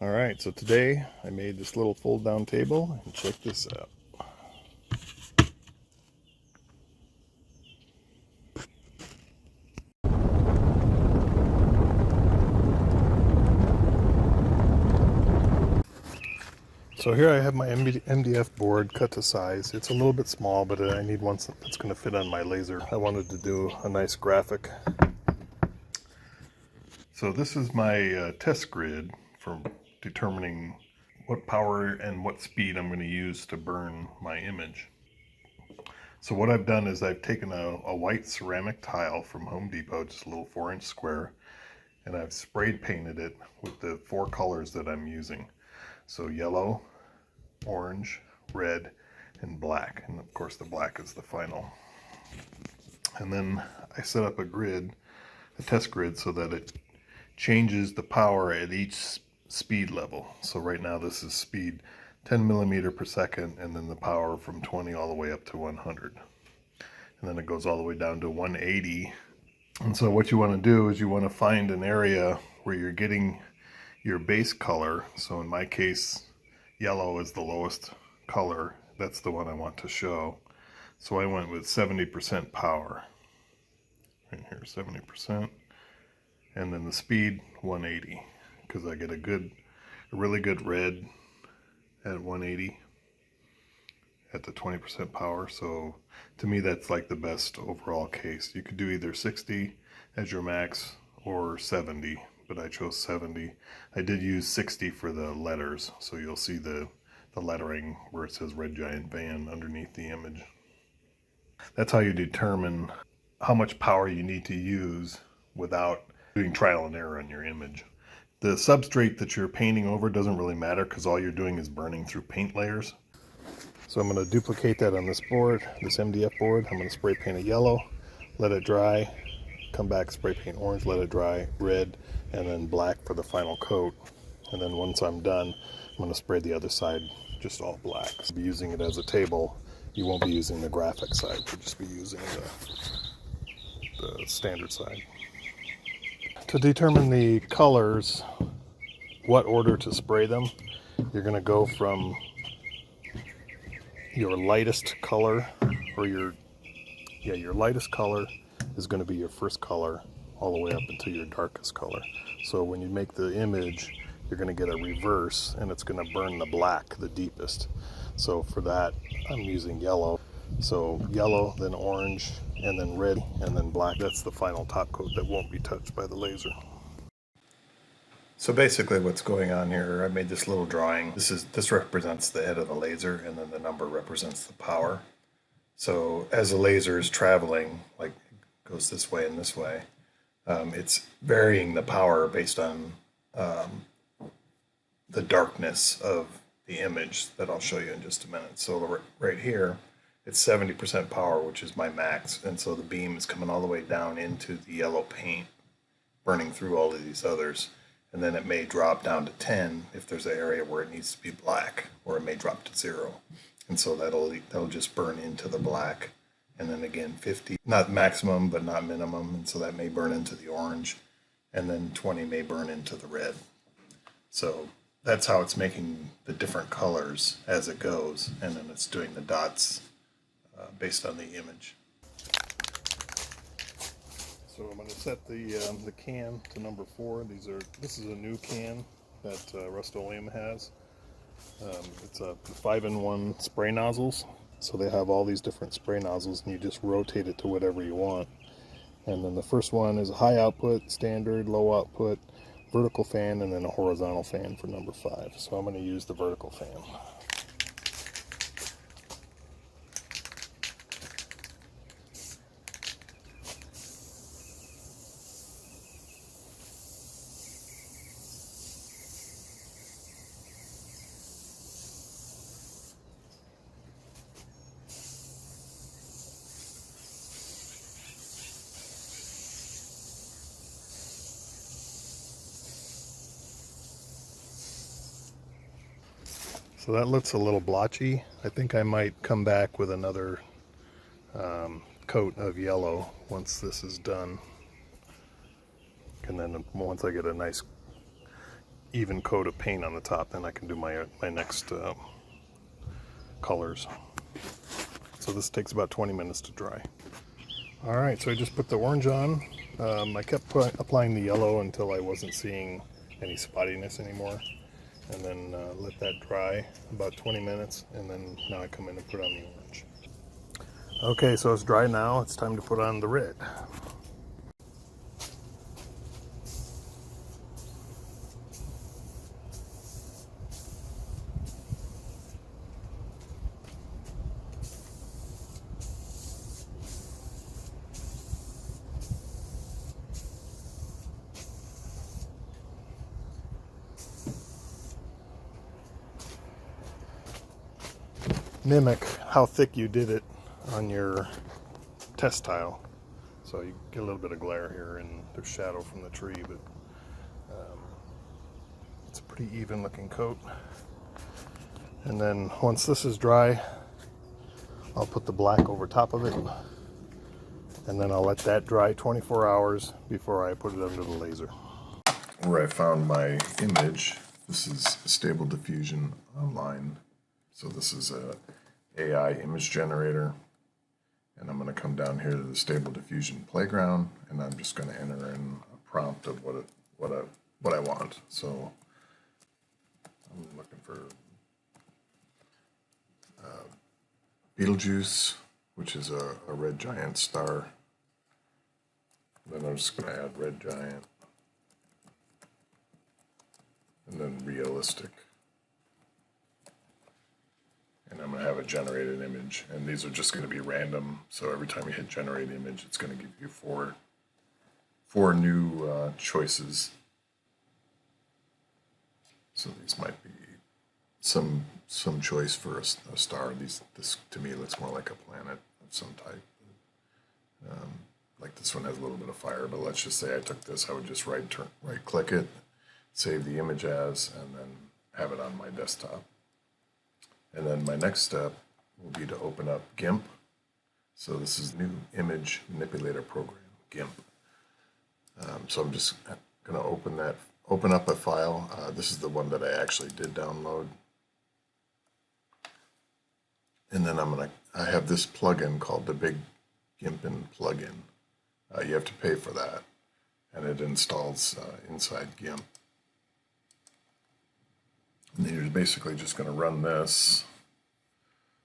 Alright, so today I made this little fold down table, and check this out. So here I have my MDF board cut to size. It's a little bit small, but I need one that's going to fit on my laser. I wanted to do a nice graphic. So this is my test grid for determining what power and what speed I'm going to use to burn my image. So what I've done is I've taken a white ceramic tile from Home Depot, just a little 4-inch square, and I've sprayed painted it with the 4 colors that I'm using. So yellow, orange, red, and black. And of course the black is the final. And then I set up a grid, a test grid, so that it changes the power at each speed level. So right now this is speed 10 millimeter per second, and then the power from 20 all the way up to 100. And then it goes all the way down to 180. And so what you want to do is you want to find an area where you're getting your base color. So in my case, yellow is the lowest color. That's the one I want to show. So I went with 70% power. Right here, 70%. And then the speed, 180. Because I get a really good red at 180 at the 20% power. So to me, that's like the best overall case. You could do either 60 as your max or 70, but I chose 70. I did use 60 for the letters, so you'll see the lettering where it says Red Giant Van underneath the image. That's how you determine how much power you need to use without doing trial and error on your image. The substrate that you're painting over doesn't really matter because all you're doing is burning through paint layers. So I'm going to duplicate that on this board, this MDF board. I'm going to spray paint it yellow, let it dry, come back, spray paint orange, let it dry, red, and then black for the final coat. And then once I'm done, I'm going to spray the other side just all black. So I'll be using it as a table. You won't be using the graphic side, you'll just be using the standard side. To determine the colors, what order to spray them, you're going to go from your lightest color, or your lightest color is going to be your first color all the way up until your darkest color. So when you make the image, you're going to get a reverse, and it's going to burn the black the deepest. So for that, I'm using yellow. So yellow, then orange, and then red, and then black. That's the final top coat that won't be touched by the laser. So basically what's going on here, I made this little drawing. This represents the head of the laser, and then the number represents the power. So as the laser is traveling, like it goes this way and this way, it's varying the power based on the darkness of the image that I'll show you in just a minute. So right here, it's 70% power, which is my max. And so the beam is coming all the way down into the yellow paint, burning through all of these others. And then it may drop down to 10 if there's an area where it needs to be black, or it may drop to 0. And so that'll just burn into the black. And then again, 50, not maximum, but not minimum. And so that may burn into the orange. And then 20 may burn into the red. So that's how it's making the different colors as it goes. And then it's doing the dots based on the image. So I'm going to set the can to number 4. This is a new can that Rust-Oleum has. It's a 5-in-1 spray nozzles. So they have all these different spray nozzles, and you just rotate it to whatever you want. And then the first one is a high output, standard, low output, vertical fan, and then a horizontal fan for number 5. So I'm going to use the vertical fan. So that looks a little blotchy. I think I might come back with another coat of yellow once this is done. And then once I get a nice even coat of paint on the top, then I can do my next colors. So this takes about 20 minutes to dry. All right, so I just put the orange on. I kept applying the yellow until I wasn't seeing any spottiness anymore, and then let that dry about 20 minutes, and then now I come in and put on the orange. Okay, so it's dry now. It's time to put on the red. Mimic how thick you did it on your test tile. So you get a little bit of glare here and there's shadow from the tree, but it's a pretty even looking coat. And then once this is dry, I'll put the black over top of it, and then I'll let that dry 24 hours before I put it under the laser. Where I found my image, this is Stable Diffusion Online. So this is a AI image generator, and I'm going to come down here to the Stable Diffusion Playground, and I'm just going to enter in a prompt of what I want. So I'm looking for Betelgeuse, which is a red giant star. Then I'm just going to add red giant, and then realistic. And I'm going to have a generated image, and these are just going to be random. So every time you hit generate image, it's going to give you four new choices. So these might be some choice for a star. This to me looks more like a planet of some type. Like this one has a little bit of fire, but let's just say I took this, I would just right click it, save the image as, and then have it on my desktop. And then my next step will be to open up GIMP. So this is the new image manipulator program, GIMP. So I'm just going to open up a file. This is the one that I actually did download. And then I have this plugin called the Big Gimpin plugin. You have to pay for that, and it installs inside GIMP. And then you're basically just going to run this.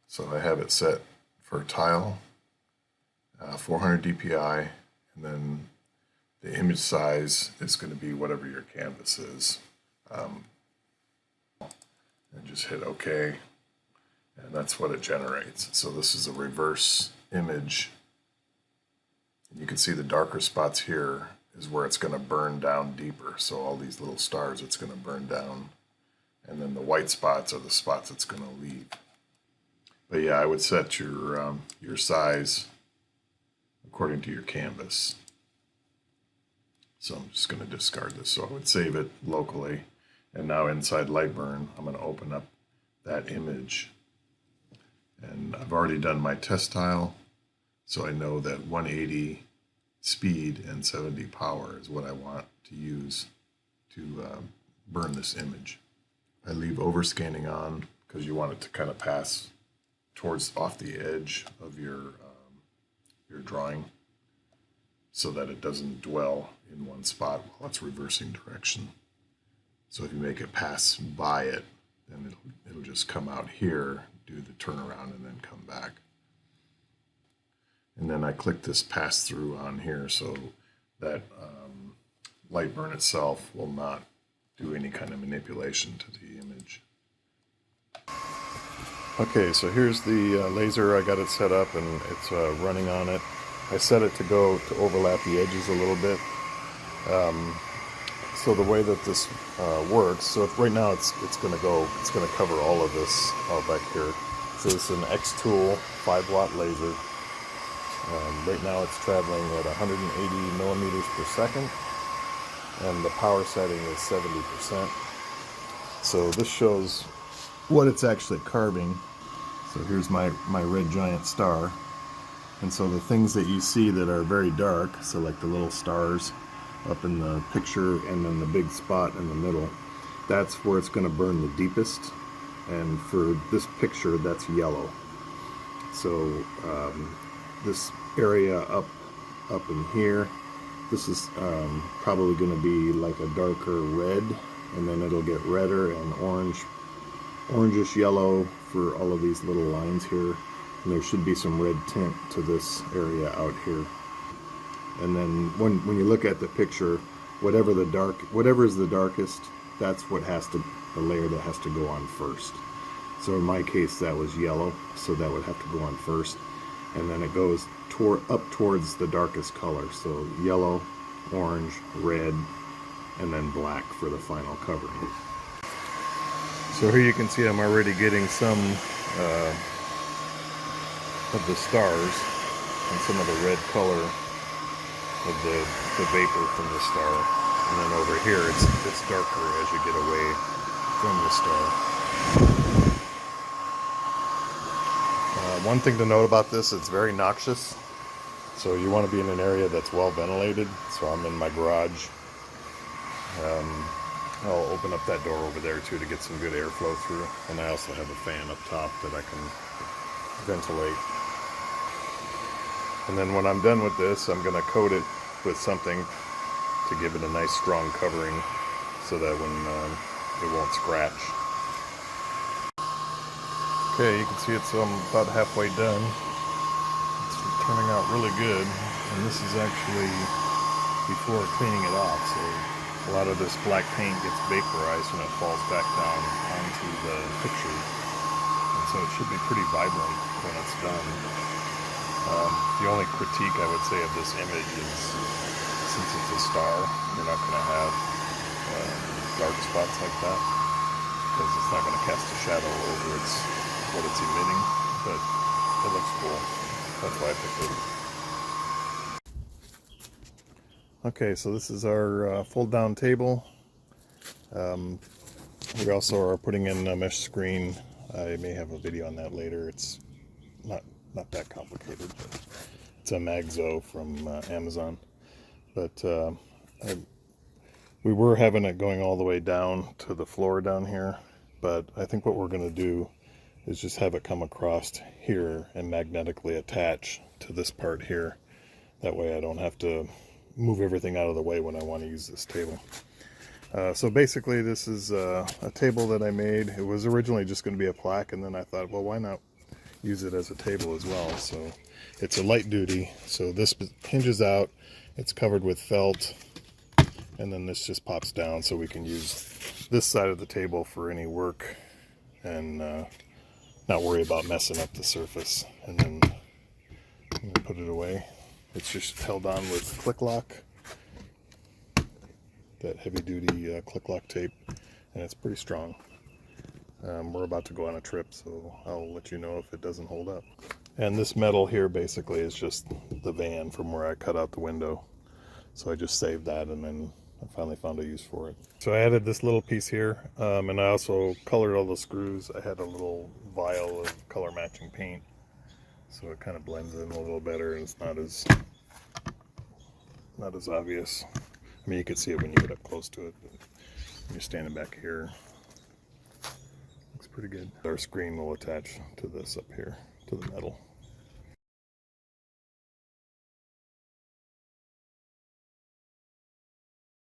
So I have it set for tile, 400 dpi, and then the image size is going to be whatever your canvas is. And just hit OK, and that's what it generates. So this is a reverse image. You can see the darker spots here is where it's going to burn down deeper. So all these little stars, it's going to burn down. And then the white spots are the spots it's going to leave. But yeah, I would set your size according to your canvas. So I'm just going to discard this. So I would save it locally. And now inside Lightburn, I'm going to open up that image. And I've already done my test tile. So I know that 180 speed and 70 power is what I want to use to burn this image. I leave overscanning on because you want it to kind of pass off the edge of your drawing so that it doesn't dwell in one spot while it's reversing direction. So if you make it pass by it, then it'll just come out here, do the turnaround, and then come back. And then I click this pass through on here so that Lightburn itself will not do any kind of manipulation to the image. Okay, so here's the laser. I got it set up and it's running on it. I set it to overlap the edges a little bit. So the way that this works, so right now it's going to cover all of this all back here. So this is an xTool 5-watt laser. Right now it's traveling at 180 millimeters per second, and the power setting is 70%. So this shows what it's actually carving. So here's my red giant star. And so the things that you see that are very dark, so like the little stars up in the picture and then the big spot in the middle, that's where it's going to burn the deepest. And for this picture, that's yellow. So this area up in here, this is probably going to be like a darker red, and then it'll get redder and orangish yellow for all of these little lines here. And there should be some red tint to this area out here. And then when you look at the picture, whatever is the darkest, that's what the layer that has to go on first. So in my case, that was yellow, so that would have to go on first. And then it goes up towards the darkest color. So yellow, orange, red, and then black for the final covering. So here you can see I'm already getting some of the stars and some of the red color of the vapor from the star. And then over here it's darker as you get away from the star. One thing to note about this, it's very noxious. So you want to be in an area that's well ventilated. So I'm in my garage. I'll open up that door over there too to get some good airflow through. And I also have a fan up top that I can ventilate. And then when I'm done with this, I'm going to coat it with something to give it a nice strong covering so that when it won't scratch. Okay, you can see it's about halfway done. It's turning out really good, and this is actually before cleaning it off, so a lot of this black paint gets vaporized and it falls back down onto the picture, and so it should be pretty vibrant when it's done. The only critique I would say of this image is, since it's a star, you're not going to have dark spots like that, because it's not going to cast a shadow over what it's emitting, but it looks cool. That's why I picked it. Okay, so this is our fold down table. We also are putting in a mesh screen. I may have a video on that later. It's not that complicated, but it's a Magzo from Amazon. But we were having it going all the way down to the floor down here, but I think what we're going to do is just have it come across here and magnetically attach to this part here. That way I don't have to move everything out of the way when I want to use this table. So basically this is a table that I made. It was originally just going to be a plaque, and then I thought, well, why not use it as a table as well? So it's a light duty, so this hinges out, it's covered with felt, and then this just pops down so we can use this side of the table for any work and not worry about messing up the surface. And then I'm going to put it away. It's just held on with click lock, that heavy duty click lock tape, and it's pretty strong. We're about to go on a trip, so I'll let you know if it doesn't hold up. And this metal here basically is just the van from where I cut out the window. So I just saved that, and then I finally found a use for it. So I added this little piece here, and I also colored all the screws. I had a little vial of color matching paint, so it kind of blends in a little better, and it's not as obvious. I mean, you can see it when you get up close to it, but when you're standing back here, looks pretty good. Our screen will attach to this up here, to the metal.